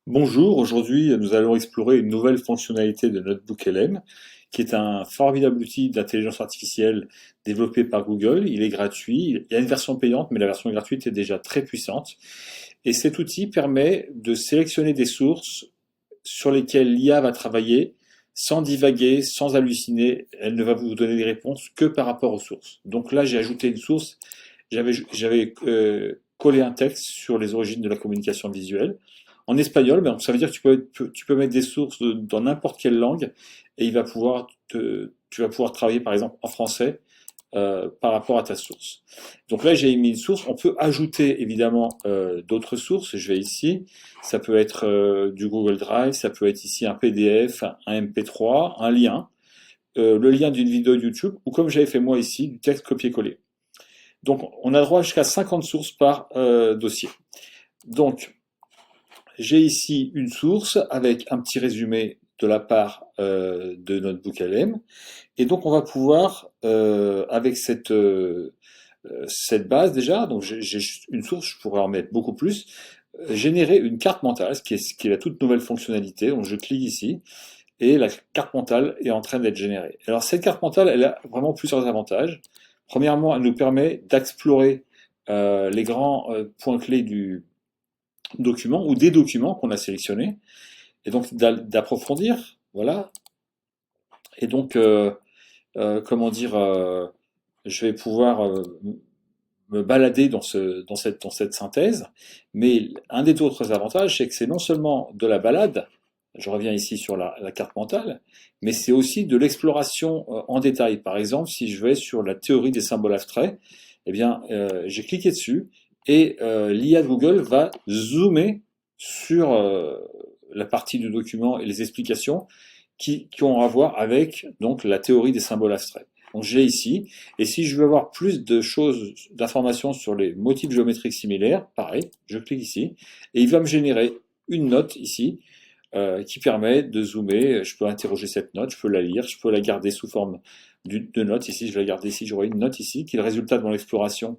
Bonjour, aujourd'hui nous allons explorer une nouvelle fonctionnalité de NotebookLM, qui est un formidable outil d'intelligence artificielle développé par Google. Il est gratuit, il y a une version payante, mais la version gratuite est déjà très puissante. Et cet outil permet de sélectionner des sources sur lesquelles l'IA va travailler sans divaguer, sans halluciner. Elle ne va vous donner des réponses que par rapport aux sources. Donc là, j'ai ajouté une source, j'avais collé un texte sur les origines de la communication visuelle. En espagnol, ben, ça veut dire que tu peux mettre des sources dans n'importe quelle langue et tu vas pouvoir travailler par exemple en français par rapport à ta source. Donc là, j'ai mis une source. On peut ajouter évidemment d'autres sources. Je vais ici. Ça peut être du Google Drive, ça peut être ici un PDF, un MP3, un lien, le lien d'une vidéo YouTube ou comme j'avais fait moi ici, du texte copier-coller. Donc on a droit jusqu'à 50 sources par dossier. Donc j'ai ici une source avec un petit résumé de la part de NotebookLM. Et donc on va pouvoir, avec cette base déjà, donc j'ai une source, je pourrais en mettre beaucoup plus, générer une carte mentale, ce qui est la toute nouvelle fonctionnalité. Donc je clique ici, et la carte mentale est en train d'être générée. Alors cette carte mentale, elle a vraiment plusieurs avantages. Premièrement, elle nous permet d'explorer les grands points clés du document ou des documents qu'on a sélectionnés, et donc d'approfondir, voilà. Et donc, comment dire, je vais pouvoir me balader dans cette synthèse, mais un des autres avantages, c'est que c'est non seulement de la balade, je reviens ici sur la carte mentale, mais c'est aussi de l'exploration en détail. Par exemple, si je vais sur la théorie des symboles abstraits, eh bien, j'ai cliqué dessus et l'IA de Google va zoomer sur la partie du document et les explications qui ont à voir avec donc la théorie des symboles abstraits. Donc j'ai ici, et si je veux avoir plus de choses, d'informations sur les motifs géométriques similaires, pareil, je clique ici, et il va me générer une note ici, qui permet de zoomer. Je peux interroger cette note, je peux la lire, je peux la garder sous forme de note ici, je vais la garder ici, j'aurai une note ici, qui est le résultat de mon exploration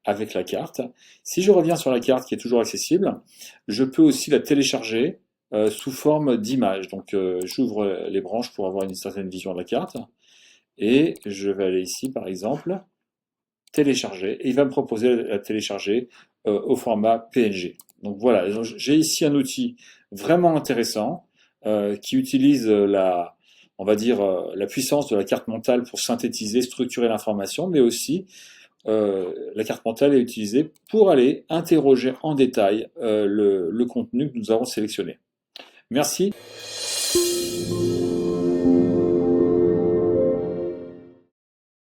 avec la carte. Si je reviens sur la carte qui est toujours accessible, je peux aussi la télécharger sous forme d'image. Donc j'ouvre les branches pour avoir une certaine vision de la carte. Et je vais aller ici, par exemple, télécharger. Et il va me proposer la télécharger au format PNG. Donc voilà, j'ai ici un outil vraiment intéressant qui utilise on va dire, la puissance de la carte mentale pour synthétiser, structurer l'information, mais aussi la carte mentale est utilisée pour aller interroger en détail le contenu que nous avons sélectionné. Merci.